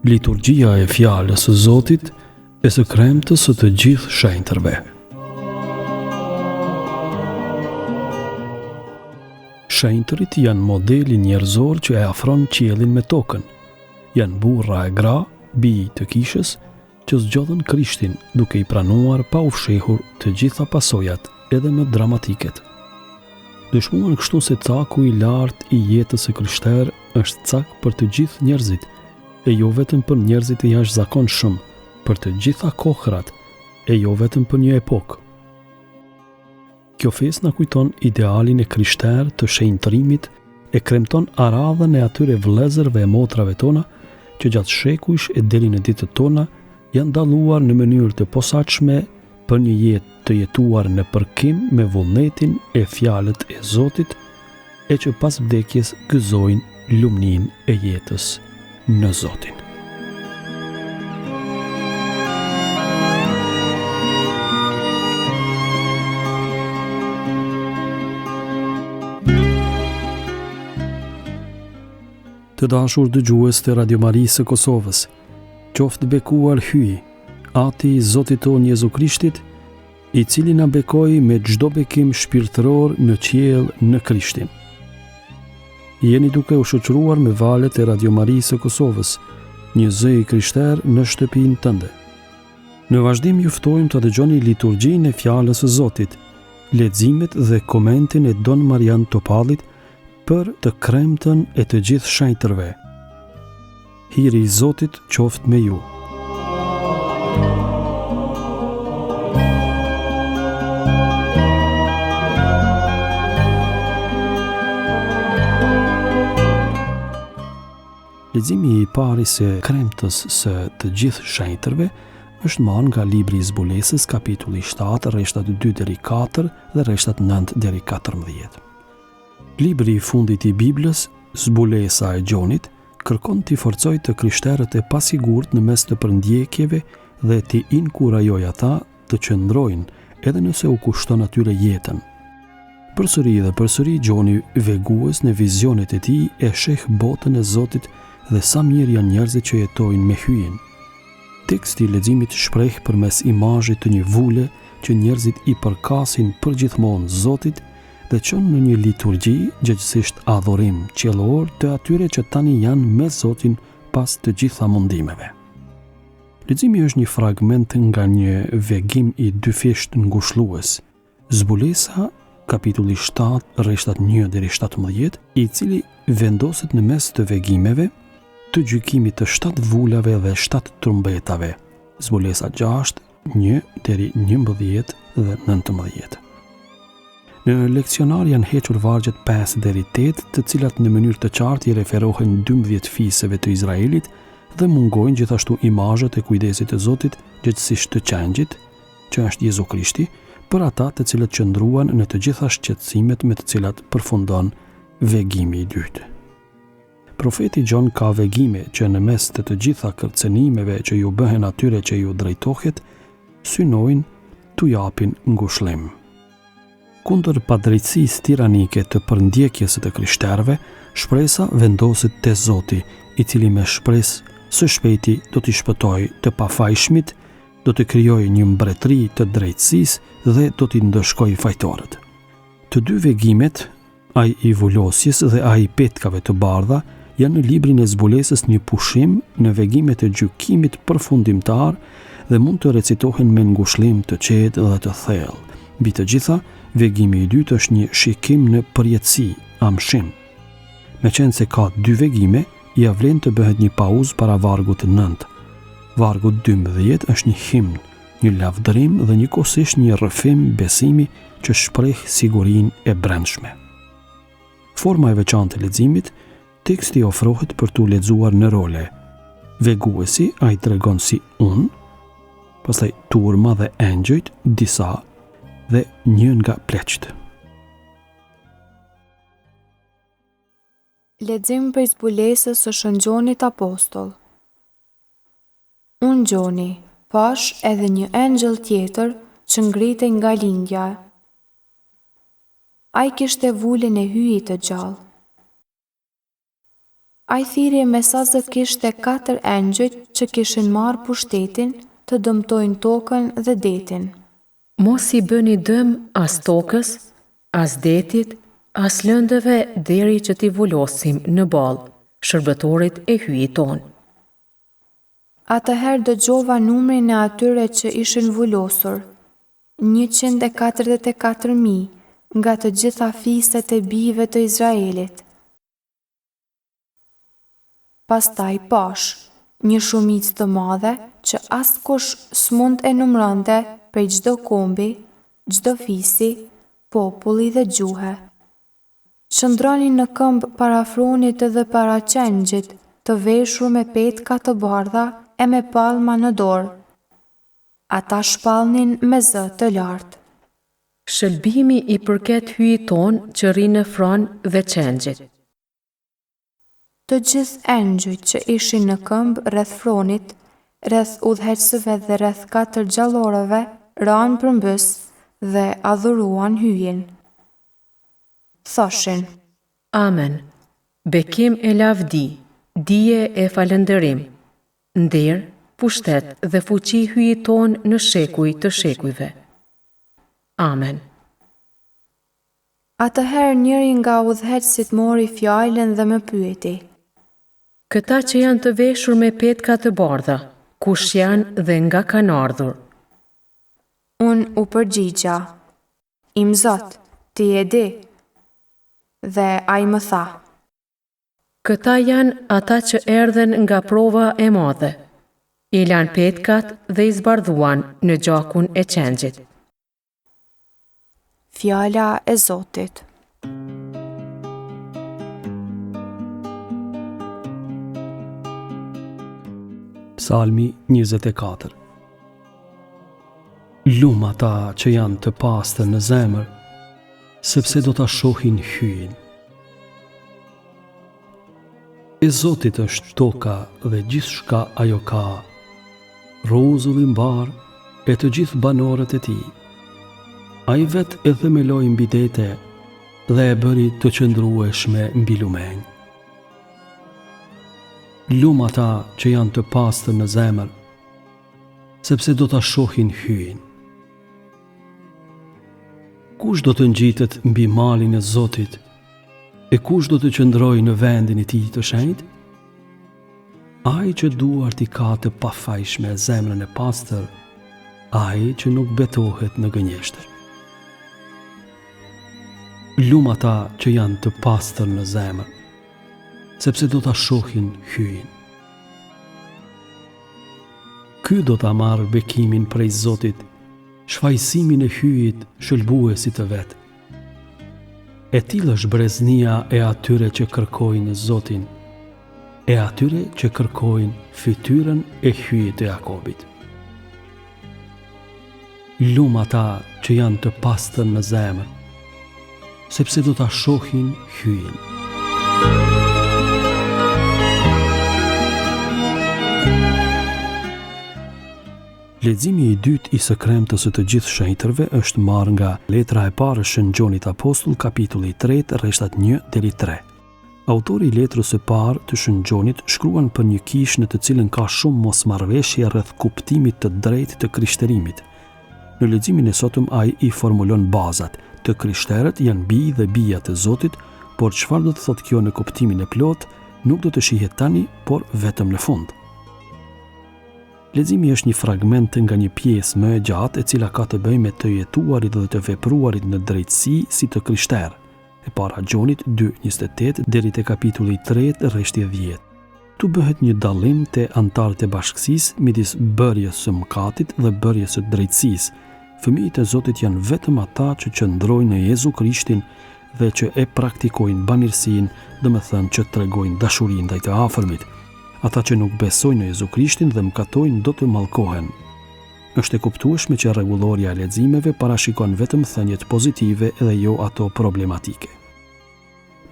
Liturgjia e fjalës së Zotit e së kremtës së të gjithë shenjtërve. Shenjtërit janë modeli njerëzor që e afron qiellin me tokën. Janë burra e gra, bij të kishës, që zgjodhen Krishtin duke i pranuar pa u fshehur të gjitha pasojat, edhe më dramatiket. Dëshmuan kështu se caku i lartë i jetës së krishterë është cak për të gjithë njerëzit, e jo vetëm për njerëzit e jashtëzakonshëm, për të gjitha kohrat, e jo vetëm për një epokë. Kjo fesë na kujton idealin e krishterë të shenjtërimit, e kremton aradhën e atyre vëllezërve e motrave tona që gjatë shekujsh e deri në ditët tona janë dalluar në mënyrë të posaçme për një jetë të jetuar në përkim me vullnetin e fjalët e Zotit, e që pas vdekjes gëzojnë lumnin e jetës në Zotin. Të dashur dëgjues të Radio Marisë së Kosovës, qoftë bekuar hyj, ati i Zotit tonë Jezu Krishtit, i cili na bekoi me çdo bekim shpirtëror në qiell në Krishtin. Jeni duke u shoqëruar me valët e Radio Marisë së Kosovës, një zë i krishter në shtëpinë tënde. Në vazhdim ju ftojmë të dëgjoni liturgjinë e fjalës së Zotit, leximet dhe komentin e Don Marian Topallit për të kremtën e të gjithë shenjtërve. Hiri i Zotit qoftë me ju. Leximi i parë së kremtës së të gjithë shenjtërve është marrë nga libri i Zbulesës, kapitulli 7, rreshtat 2 deri 4 dhe rreshtat 9 deri 14. Libri i fundit i Biblës, Zbulesa e Gjonit, kërkon t'i forcoj të krishterët e pasigurt në mes të përndjekjeve dhe t'i inkurajoj ata të qëndrojnë edhe nëse u kushton atyre jetën. Përsëri dhe përsëri Gjoni vegues në vizionet e tij e sheh botën e Zotit dhe sa mirë janë njerëzit që jetojnë me hyjen. Teksti i leximit shpreh përmes imazhit të një vule që njerëzit i përkasin përgjithmonë Zotit dhe çon në një liturgji gjithsesi adhurim qiellor të atyre që tani janë me Zotin pas të gjitha mundimeve. Leximi është një fragment nga një vegim i dyfisht ngushëllues. Zbulesa, kapitulli 7, rreshtat 1 deri 17, i cili vendoset në mes të vegimeve të gjykimit të 7 vulave dhe 7 trumbetave. Zbulesa 6, 1 deri 11 dhe 19. Në leksionar janë hequr vargjet 5 deri 8, të cilat në mënyrë të qartë i referohen 12 fisëve të Izraelit dhe mungojnë gjithashtu imazhet e kujdesit të Zotit, gjithsesi të qengjit, që është Jezu Krishti, për ata të cilët qëndruan në të gjitha shqetësimet me të cilat përfundon vegimi i dytë. Profeti Gjon ka vegime që në mes të gjitha kërcënimeve që ju bëhen atyre që ju drejtohet, synojnë t'u japin ngushëllim. Kundër padrejtësisë tiranike të përndjekjes së të krishterëve, shpresa vendoset te Zoti, i cili me shpresë së shpejti do t'i shpëtojë të pafajshmit, do të krijojë një mbretëri të drejtësisë dhe do t'i ndëshkojë fajtorët. Të dy vegimet, ai i vulosjes dhe ai i petkave të bardha, janë në librin e Zbulesës një pushim në vegimet e gjykimit përfundimtar dhe mund të recitohen me ngushëllim të qetë dhe të thellë. Mbi të gjitha, vegimi i dytë është një shikim në përjetësi, amshim. Meqense se ka dy vegime, ia vlen të bëhet një pauzë para vargut 9. Vargu 12 është një himn, një lavdërim dhe njëkohësisht një rrëfim besimi që shpreh sigurinë e brendshme. Forma e veçantë e leximit, teksti ofrohet për t'u lexuar në role. Veguesi ai tregon si unë, pastaj turma dhe engjëjt, disa dhe një nga pleqt. Lexim për Zbulesës së Shën Gjonit Apostoll. Unë Gjoni, pash edhe një engjëll tjetër që ngritej nga lindja. Ai kishte vulën e hyjit të gjallë. Ai thirrje me sa zë kishte 4 engjëj që kishin marrë pushtetin të dëmtojnë tokën dhe detin. Mos i bëni dëm as tokës, as detit, as lëndëve deri që t'i vulosim në ballë, shërbëtorit e hyjit ton. Atëherë dëgjova numrin e atyre që ishin vulosur, 144.000 nga të gjitha fiset e bijve të Izraelit. Pastaj pash, një shumicë të madhe që askush s'mund e numëronte prej çdo kombi, çdo fisi, populli dhe gjuhe. Shëndronin në këmbë para fronit dhe para qengjit, të veshur me petka të bardha e me palma në dorë. Ata shpallnin me zë të lartë. Shëlbimi i përket hyjit ton që rri në fron dhe qengjit. Të gjithë engjëjt që ishin në këmbë rreth fronit, rreth udhëheqësve dhe rreth 4 gjallorëve, ranë përmbys dhe adhuruan hyjin. Thoshin: Amen. Bekim e lavdi, dije e falënderim, nder, pushtet dhe fuqi hyjit ton në shekuj të shekujve. Amen. Atëherë njëri nga udhëheqësit mori fjalën dhe më pyeti: Këta që janë të veshur me petka të bardha, kush janë dhe nga kanë ardhur? Unë u përgjigja: Im Zot, ti e di. Dhe ai më tha: Këta janë ata që erdhen nga prova e madhe. I lanë petkat dhe i zbardhuan në gjakun e qengjit. Fjala e Zotit. Psalmi 24. Lum ata që janë të pastër në zemër, sepse do ta shohin hyjin. E Zotit është toka dhe gjithçka ajo ka, rrozulli mbar e të gjithë banorët e tij. Ai vetë e themeloi mbi dete dhe e bëri të qëndrueshme mbi lumeng. Lum ata që janë të pastër në zemër, sepse do ta shohin hyjin. Kush do të ngjitet mbi malin e Zotit, e kush do të qëndrojë në vendin e tij të shenjtë? Ai që duart i ka të pafajshme zemrën e pastër, ai që nuk betohet në gënjeshtër. Lum ata që janë të pastër në zemër, sepse do ta shohin hyjin. Ky do ta marrë bekimin prej Zotit, shfaqësimin e hyjit shëlbuesit të vet. E tillë është breznia e atyre që kërkojnë Zotin, e atyre që kërkojnë fytyrën e hyjit të Jakobit. Lum ata që janë të pastër në zemër, sepse do ta shohin hyjin. Leximi i dytë i së kremtës së të gjithë shenjtërve është marrë nga letra e parë e Shën Gjonit Apostull, kapitulli 3, rreshtat 1 deri 3. Autori i letrës së parë të Shën Gjonit shkruan për një kishë në të cilën ka shumë mosmarrëveshje rreth kuptimit të drejtë të krishterimit. Në leximin e sotëm ai i formulon bazat. Të krishterët janë bij dhe bija të Zotit, por çfarë do të thotë kjo në kuptimin e plotë, nuk do të shihet tani, por vetëm në fund. Leximi është një fragment nga një pjesë më e gjatë e cila ka të bëjë me të jetuarit dhe të vepruarit në drejtësi si të krishterë. E para Gjonit 2:28 deri te kapitulli 3 rreshti 10. Tu bëhet një dallim te antarët e bashkësisë midis bërjes së mëkatit dhe bërjes së drejtësisë. Fëmijët e Zotit janë vetëm ata që qëndrojnë në Jezu Krishtin dhe që e praktikojnë bamirësinë, domethënë që tregojnë dashurinë ndaj të afërmit. Ata që nuk besojnë në Jezu Krishtin dhe mëkatojnë do të mallkohen. Është e kuptueshme që rregulloria e leximeve parashikon vetëm thënjet pozitive dhe jo ato problematike.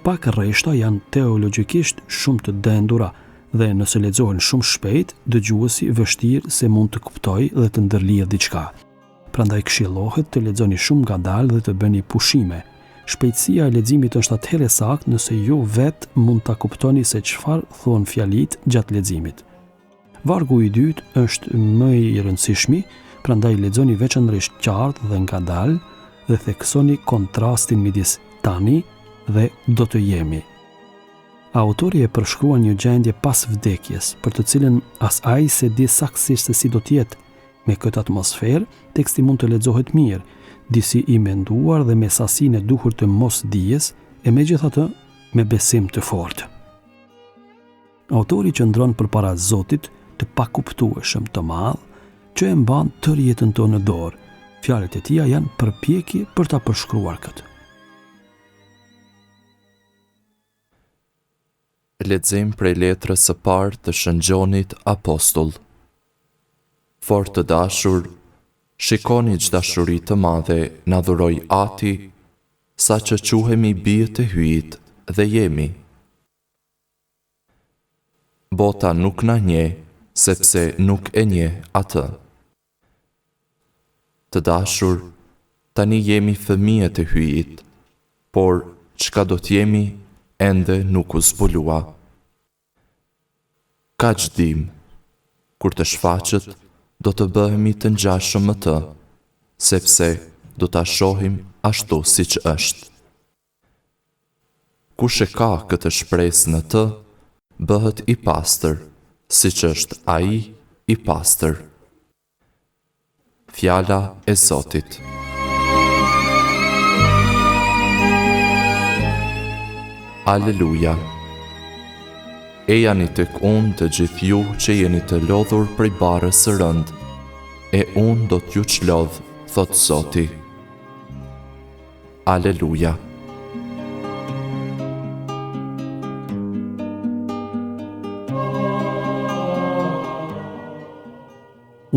Pak rreshta janë teologjikisht shumë të dendura dhe nëse lexohen shumë shpejt, dëgjuesi vështirë se mund të kuptojë dhe të ndërlihet diçka. Prandaj këshillohet të lexoni shumë ngadalë dhe të bëni pushime. Shpejtësia e leximit është atëherë e saktë nëse ju vetë mund ta kuptoni se çfarë thon fjalit gjatë leximit. Vargu i dytë është më i rëndësishmi, prandaj lexoni veçanërisht qartë dhe ngadalë dhe theksoni kontrastin midis tani dhe do të jemi. Autori e përshkruan një gjendje pas vdekjes, për të cilën as ai se di saktësisht se si do të jetë. Me këtë atmosferë, teksti mund të lexohet mirë, disi i menduar dhe me sasinë e duhur të mosdijes, e megjithatë me besim të fortë. Autori qëndron përpara Zotit të pakuptueshëm të madh, që e mban tërë jetën tonë në dorë. Fjalët e tij janë përpjekje për ta përshkruar këtë. Lexim prej letrës së parë të Shëngjonit Apostull. Fort të dashur, shikoni që dashuri të madhe na dhuroi Ati, sa që quhemi bijë të hyjit dhe jemi. Bota nuk na njeh, sepse nuk e njeh atë. Të dashur, tani jemi fëmijë të hyjit, por çka do t'jemi ende nuk u zbulua. Ka çdim, kur të shfaqet, do të bëhemi të ngjashëm me të, sepse do ta shohim ashtu siç është. Kush e ka këtë shpresë në të, bëhet i pastër, siç është ai i pastër. Fjala e Zotit. Aleluja. E jani tek unë të gjithë ju që jeni të lodhur prej barës së rënd, e unë do t'ju çlodh, thot Zoti. Aleluja.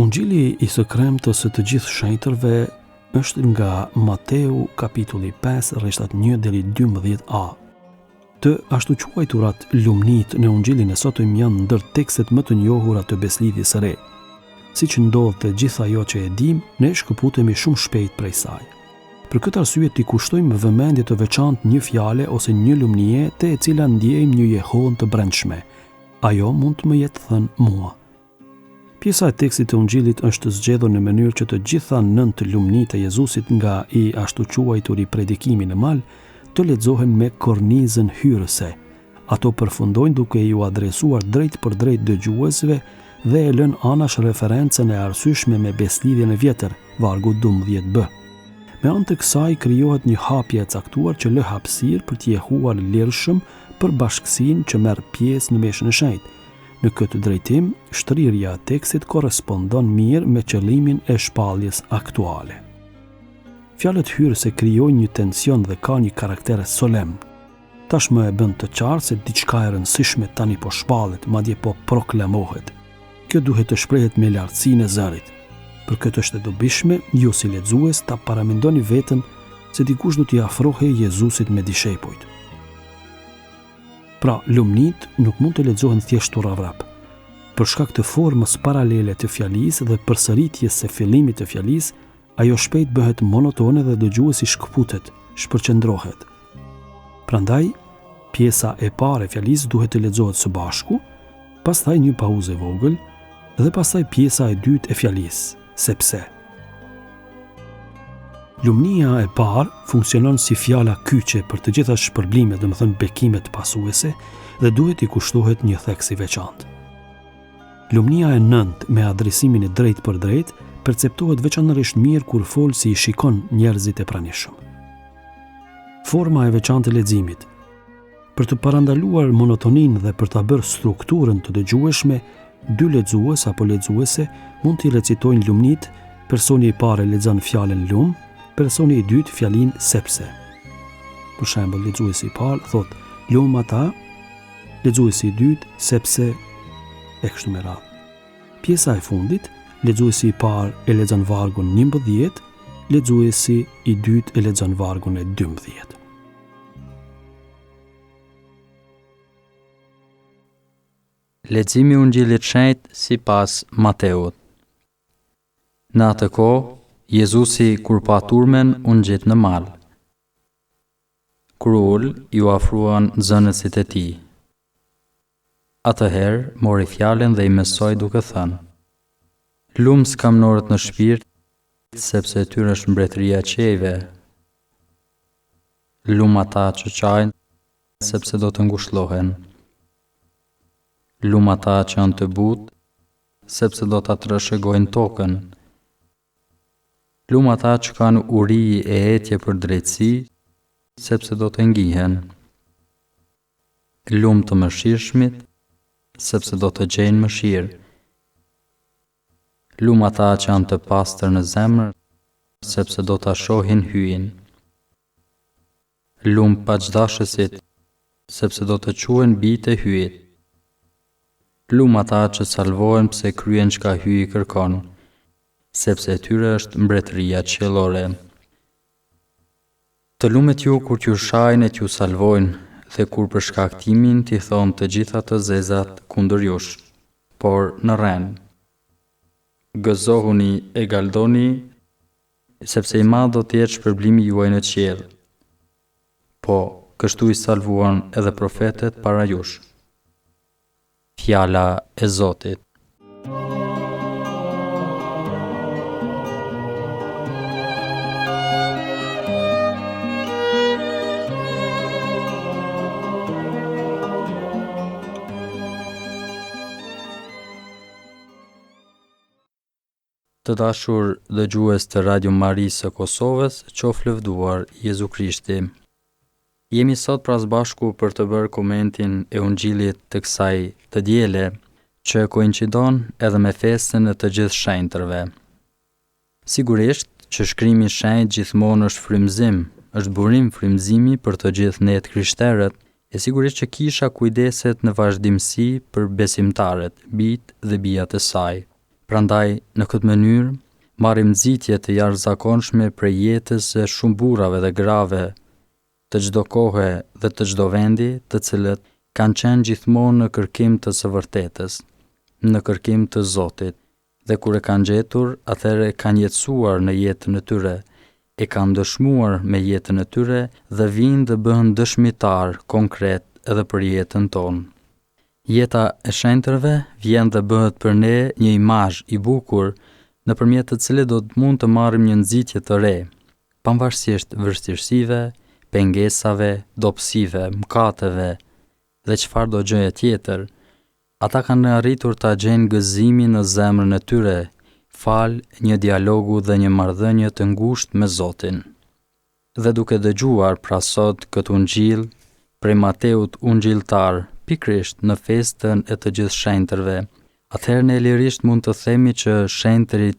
Ungjilli i së kremtës së të gjithë shenjtërve është nga Mateu kapitulli 5 rreshtat 1 deri 12a. Të ashtu quajturat lumnit në ungjillin e sotëm janë ndër tekstet më të njohura të beslidhjes së re. Siç ndodh të gjithë ajo që e dim, ne shkëputemi shumë shpejt prej saj. Për këtë arsye t'i kushtojmë vëmendje të veçantë një fjale ose një lumnie te e cila ndjejmë një jehon të brendshme. Ajo mund të më jetë thënë mua. Pjesa e tekstit të ungjillit është zgjedhur në mënyrë që të gjitha 9 lumnitë e Jezusit nga i ashtu quajturi predikimi në mal të lexohen me kornizën hyrëse. Ato përfundojnë duke ju adresuar drejt për drejt dëgjuesve dhe e lën anash referencën e arsyeshme me beslidhjen e vjetër, vargu 12b. Me anë të kësaj krijohet një hapje e caktuar që lë hapësirë për t'i jehuar lirshëm për bashkësinë që merr pjesë në meshën e shenjtë. Në këtë drejtim, shtrirja e tekstit korrespondon mirë me qëllimin e shpalljes aktuale. Fjalët hyrëse krijojnë një tension dhe ka një karakter solemn. Tashmë e bën të qartë se diçka e rëndësishme tani po shpallet, madje po proklamohet. Kjo duhet të shprehet me lartësinë e zërit. Për këtë është e dobishme ju si lexues ta paramendoni veten se dikush do t'i afrohej Jezusit me dishepujt. Pra, lumnit nuk mund të lexohen thjesht turavrap. Për shkak të formës paralele të fjalisë dhe përsëritjes së fillimit të fjalisë, ajo shpejt bëhet monotone dhe dëgjuesi shkëputet, shpërqendrohet. Prandaj, pjesa e parë e fjalisë duhet të lexohet së bashku, pastaj një pauzë e vogël dhe pastaj pjesa e dytë e fjalisë, sepse. Lumnia e parë funksionon si fjala kyçe për të gjitha shpërblimet, domethënë bekimet pasuese, dhe duhet i kushtohet një theks i veçantë. Lumnia e 9 me adresimin e drejt për drejt perceptohet veçanërisht mirë kur folësi i shikon njerëzit e pranishëm. Forma e veçantë e leximit. Për të parandaluar monotoninë dhe për ta bërë strukturën të dëgjueshme, dy lexues apo lexuese mund t'i recitojnë lumnit, personi i parë lexon fjalën lum, personi i dytë fjalinë sepse. Për shembull, lexuesi i parë thot lum ata, lexuesi i dytë sepse e kështu me radhë. Pjesa e fundit, lexuesi i parë e lexon vargun 11, lexuesi i dytë e lexon vargun e 12. Leximi i Ungjillit shenjtë sipas Mateut. Në atë kohë, Jezusi kur pa turmen u ngjit në mal. Kur ul, ju afruan nxënësit e tij. Atëherë mori fjalën dhe i mësoi duke thënë: Lumë skamnorët në shpirt, sepse tyre është mbretëria e qiejve. Lumë ata që qajnë, sepse do të ngushëllohen. Lumë ata që janë të butë, sepse do ta trashëgojnë tokën. Lumë ata që kanë uri e etje për drejtësi, sepse do të ngihen. Lumë të mëshirshmit, sepse do të gjejnë mëshirë. Lumë ata që janë të pastër në zemër, sepse do ta shohin hyin. Lumë paqdashësit, sepse do të quhen bijtë e hyjit. Lumë ata që salvohen pse kryen çka hyi kërkon, sepse e tyre është mbretëria qiellore. Të lumet ju kur t'ju shajnë e t'ju salvojnë, dhe kur për shkaktimin t'i thonë të gjitha të zezat kundër jush, por në rrenë. Gëzohuni e galdoni, sepse i madh do të jetë shpërblimi juaj në qiell. Po, kështu i salvuan edhe profetet para jush. Fjala e Zotit. Të dashur dëgjues të Radio Marisë së Kosovës, qoftë lëvduar Jezu Krishti. Jemi sot pra së bashku për të bërë komentin e Ungjillit të kësaj të diele, që koincidon edhe me festën e të gjithë shenjtërve. Sigurisht që shkrimi i shenjtë gjithmonë është frymëzim, është burim frymëzimi për të gjithë ne të krishterët, e sigurisht që kisha kujdeset në vazhdimsi për besimtarët, bijtë dhe bijat e saj. Prandaj, në këtë mënyrë, marrim nxitje të jashtëzakonshme prej jetës së shumë burrave dhe grave, të çdo kohe dhe të çdo vendi, të cilët kanë qenë gjithmonë në kërkim të së vërtetës, në kërkim të Zotit, dhe kur e kanë gjetur, atëherë kanë jetësuar në jetën e tyre, e kanë dëshmuar me jetën e tyre dhe vinë dhe bëhen dëshmitar konkret edhe për jetën tonë. Jeta e shenjtërve vjen dhe bëhet për ne një imazh i bukur nëpërmjet të cilit do të mund të marrim një nxitje të re, pavarësisht vështirësive, pengesave, dobësive, mëkateve dhe çfarë do gjëje tjetër. Ata kanë arritur ta gjejnë gëzimin në zemrën e tyre, fal një dialogu dhe një marrëdhënie të ngushtë me Zotin. Dhe duke dëgjuar pra sot këtë ungjill prej Mateut ungjilltar, pikrisht në festën e të gjithë shenjtërve, atëherë ne lirisht mund të themi që shenjtërit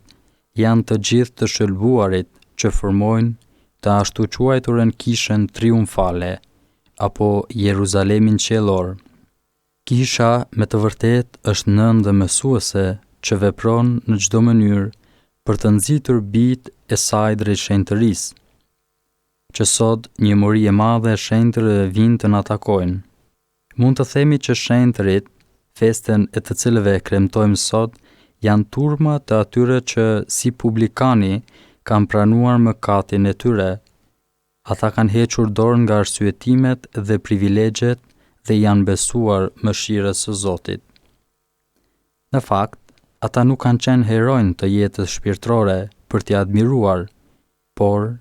janë të gjithë të shëlbuarit që formojnë të ashtu quajturën kishën triumfale, apo Jeruzalemin qiellor. Kisha me të vërtet është nën dhe mësuese që vepron në çdo mënyrë për të nxitur bijtë e saj drejt shenjtërisë, që sot një mori e madhe e shenjtërëve vijnë të na takojnë. Mund të themi që shenjtërit, festën e të cilëve kremtojmë sot, janë turma të atyre që si publikani kanë pranuar mëkatin e tyre. Ata kanë hequr dorë nga arsyetimet dhe privilegjet dhe janë besuar mëshirës së Zotit. Në fakt, ata nuk kanë qenë heronj të jetës shpirtërore për t'i admiruar, por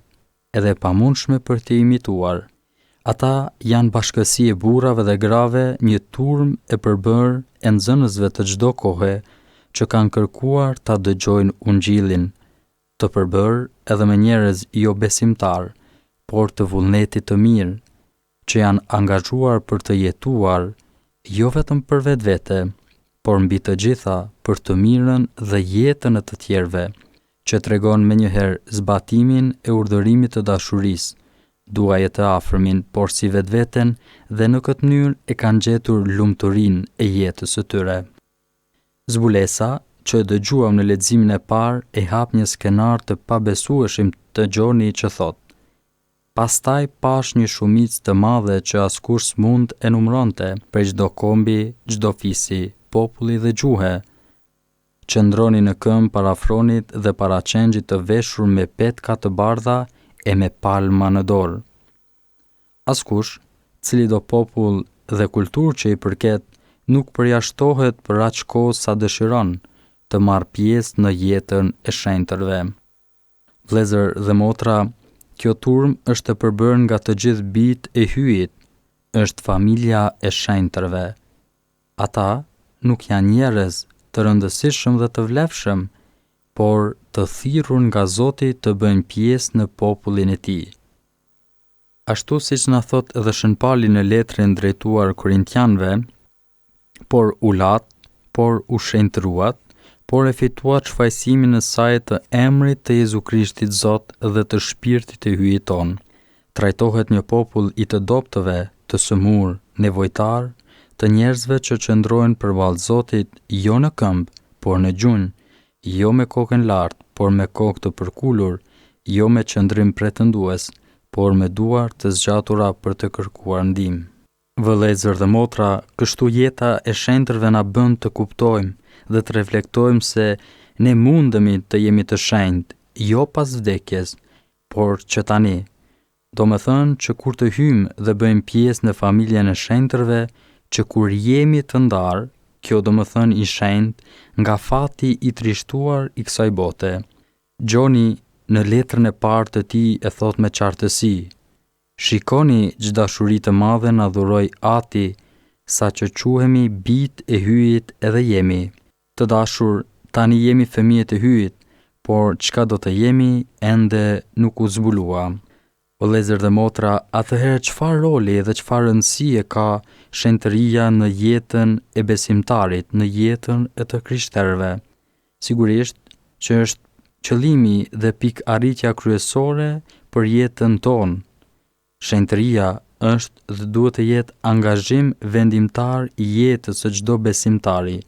edhe pamundshme për t'i imituar. Ata janë bashkësi e burrave dhe grave, një turm e përbërë e nxënësve të çdo kohe që kanë kërkuar ta dëgjojnë ungjillin, të përbërë edhe me njerëz jo besimtar, por të vullnetit të mirë, që janë angazhuar për të jetuar jo vetëm për vetvete, por mbi të gjitha për të mirën dhe jetën e të tjerëve, që tregon menjëherë zbatimin e urdhërimit të dashurisë, duaje të afërmin, por si vetveten, dhe në këtë mënyrë e kanë gjetur lumturinë e jetës së tyre. Zbulesa, që dëgjuam në leximin e parë, e hap një skenar të pabesueshëm të Gjoni që thot: Pastaj pash një shumicë të madhe që askush s'mund e numëronte, prej çdo kombi, çdo fisi, populli dhe gjuhe, që ndroni në këmbë para afronit dhe para qengjit të veshur me petka të bardha e me palma në dorë. Askush, cili do popull dhe kulturë që i përket, nuk përjashtohet për aq kohë sa dëshiron të marrë pjesë në jetën e shenjtërve. Vëllezër dhe motra, kjo turm është e përbërë nga të gjithë bijtë e hyjit, është familja e shenjtërve. Ata nuk janë njerëz të rëndësishëm dhe të vlefshëm, por të thirrur nga Zoti të bëjnë pjesë në popullin e Tij. Ashtu siç na thot edhe Shën Pali në letrën drejtuar Korintianëve, por u lat, por u shenjtëruat, por e fituat shfaqësimin e saj të emrit të Jezu Krishtit Zot dhe të shpirtit të hyjit ton. Trajtohet një popull i të dobtëve, të sëmur, nevojtar, të njerëzve që qëndrojnë përballë Zotit, jo në këmbë, por në gjunjë, jo me kokën lart, por me kokë të përkulur, jo me qëndrim pretendues, por me duar të zgjatura për të kërkuar ndihmë. Vëllezër dhe motra, kështu jeta e shenjtërve na bën të kuptojmë dhe të reflektojmë se ne mundemi të jemi të shenjtë, jo pas vdekjes, por që tani. Do me thënë që kur të hymë dhe bëjmë pjesë në familjen e shenjtërve, që kur jemi të ndarë, kjo do me thënë i shenjtë, nga fati i trishtuar i kësaj bote. Gjoni në letrën e parë të tij e thot me qartësi: shikoni çdo dashuri të madhe na dhuroi Ati, sa që quhemi bijtë e hyjit edhe jemi. Të dashur, tani jemi fëmijët e hyjit, por çka do të jemi ende nuk u zbulua. Vëllezër dhe motra, atëherë çfarë roli dhe çfarë rëndësie ka shenjtëria në jetën e besimtarit, në jetën e të krishterëve? Sigurisht që është qëllimi dhe pikëarritja kryesore për jetën tonë. Shenjtëria është dhe duhet të jetë angazhim vendimtar i jetës së çdo besimtari,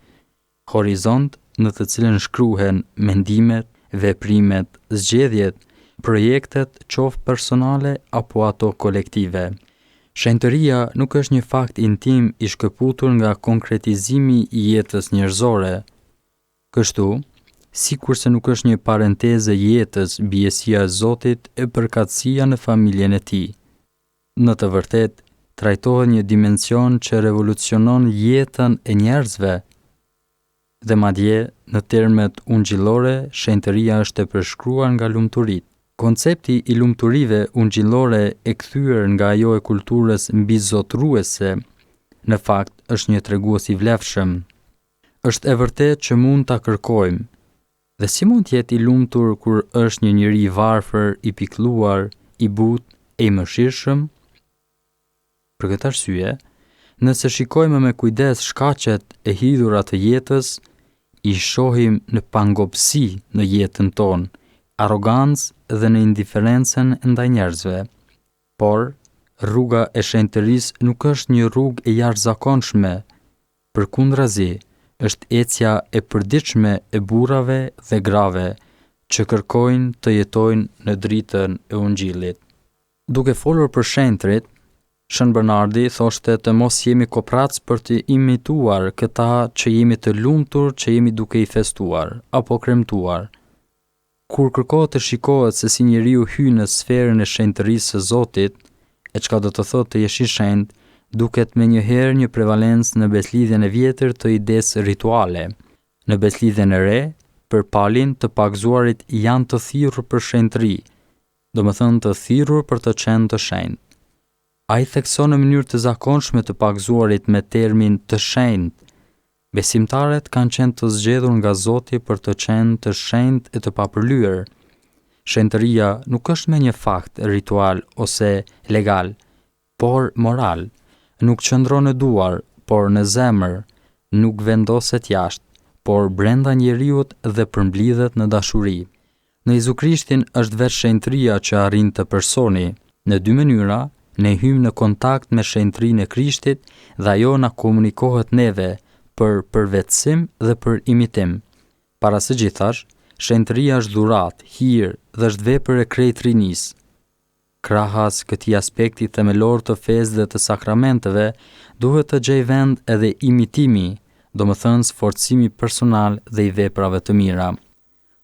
horizont në të cilën shkruhen mendimet, veprimet, zgjedhjet, projektet qoftë personale apo ato kolektive. Shenjtëria nuk është një fakt intim i shkëputur nga konkretizimi i jetës njerëzore. Kështu, sikurse nuk është një parentezë e jetës bijesia e Zotit e përkatësia në familjen e Tij. Në të vërtetë, trajtohet një dimension që revolucionon jetën e njerëzve. Dhe madje, në termet ungjillore, shenjtëria është e përshkruar nga lumturitë. Koncepti i lumturive ungjillore e kthyer nga ajo e kulturës mbizotruese, në fakt është një tregues i vlefshëm. Është e vërtetë që mund ta kërkojmë. Dhe si mund të jetë i lumtur kur është një njeri i varfër, i pikëlluar, i butë e i mëshirshëm? Për këtë arsye, nëse shikojmë me kujdes shkaqet e hidhura të jetës, i shohim në pangopsi në jetën tonë, arrogancë dhe në indiferencën ndaj njerëzve. Por, rruga e shenjtërisë nuk është një rrugë e jashtëzakonshme, përkundrazi, është ecja e përditshme e burrave dhe grave që kërkojnë të jetojnë në dritën e Ungjillit. Duke folur për shenjtërit, Shën Bernardi thoshte të mos jemi koprac për të imituar këta që jemi të lumtur që jemi duke i festuar apo kremtuar. Kur kërkohet të shikohet se si njeriu hyn në sferën e shenjtërisë së Zotit, e çka do të thotë të jesh i shenjtë, duket menjëherë një prevalencë në beslidhjen e vjetër të idesë rituale. Në beslidhjen e re, për Palin të pagzuarit janë të thirrur për shenjtëri, domethënë të thirrur për të qenë të shenjtë. Ai thekson në mënyrë të zakonshme të pagzuarit me termin të shenjtë. Besimtarët kanë qenë të zgjedhur nga Zoti për të qenë të shenjtë e të papërlyer. Shenjtëria nuk është me një fakt ritual ose legal, por moral. Nuk qëndron në duar, por në zemër, nuk vendoset jashtë, por brenda njeriut dhe përmblidhet në dashuri. Në Jezu Krishtin është vetë shenjtëria që arrin të personi. Në dy mënyra, ne hymë në kontakt me shenjtërinë e Krishtit dhe ajo na komunikohet neve për përvetësim dhe për imitim. Para së gjithash, shenjtëria është dhuratë, hir dhe është vepër e krejt rinisë. Krahas këtij aspekti themelor të fesë dhe të sakramenteve, duhet të gjej vend edhe imitimi, domethënë sforcimi personal dhe i veprave të mira.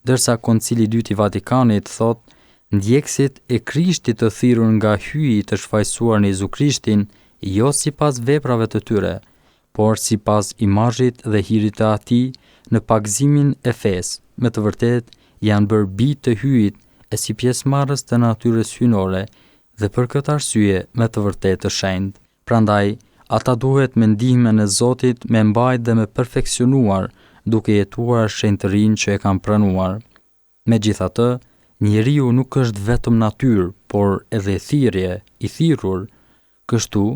Dërsa Koncili i Dytë i Vatikanit thotë, ndjekësit e Krishtit të thirrur nga hyi të shfaqsuar në Jezu Krishtin, jo sipas veprave të tyre, por sipas imazhit dhe hirit të Atij në pagëzimin e fesë. Me të vërtetë janë bërë bijtë të hyjit e si pjesëmarrës të natyrës hyjnore dhe për këtë arsye me të vërtetë të shenjtë. Prandaj, ata duhet me ndihmën e Zotit me mbajtë dhe me perfeksionuar, duke jetuar shenjtërinë që e kanë pranuar. Megjithatë, njeriu nuk është vetëm natyrë, por edhe thirrje, i thirrur. Kështu,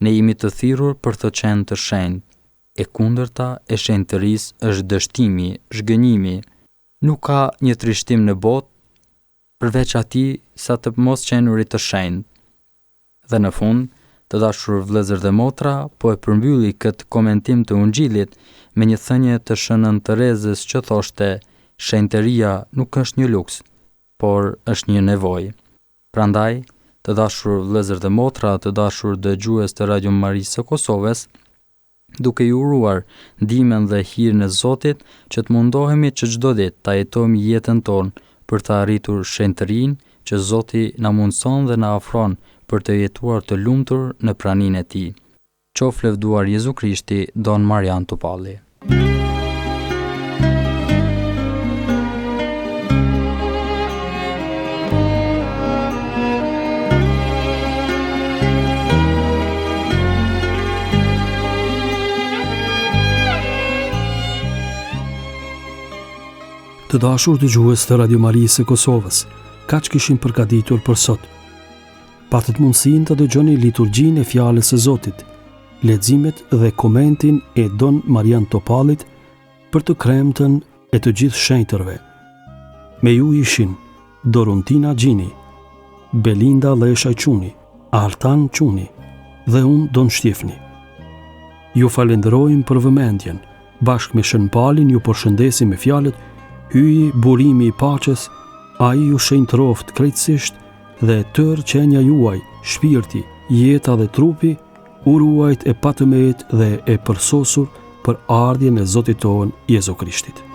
ne jemi të thirrur për të qenë të shenjtë. E kundërta e shenjtërisë është dështimi, zhgënjimi. Nuk ka një trishtim në botë përveç atij sa të mos qenurit të shenjtë. Dhe në fund, të dashur vëllezër dhe motra, po e përmbylli këtë komentim të Ungjillit me një thënie të Shënën Terezës që thoshte: shenjtëria nuk është një luks, por është një nevojë. Prandaj, të dashur vëllezër dhe motra, të dashur dëgjues të Radio Marisë së Kosovës, duke ju uruar ndihmën dhe hirin e Zotit, që të mundohemi që çdo ditë ta jetojmë jetën tonë për të arritur shenjtërinë që Zoti na mundson dhe na ofron për të jetuar të lumtur në praninë e Tij. Qof lëvduar Jezu Krishti, Don Marian Topalli. Të dashur dëgjues të Radio Marisë së Kosovës, kaq kishim përgatitur për sot. Patët mundësinë të dëgjoni liturgjinë e fjalës së Zotit, leximet dhe komentin e Don Marian Topallit për të kremtën e të gjithë shenjtërve. Me ju ishin Doruntina Gjini, Belinda Leshaj Quni, Artan Quni dhe unë Don Shtifni. Ju falenderojmë për vëmendjen, bashkë me Shën Palin ju përshëndesim me fjalët: hyji burimi i paqes, ai ju shenjtroft krejtësisht dhe tërë qenja juaj, shpirti, jeta dhe trupi, u ruajt e patëmet dhe e përsosur për ardhjen e Zotit tonë Jezu Krishtit.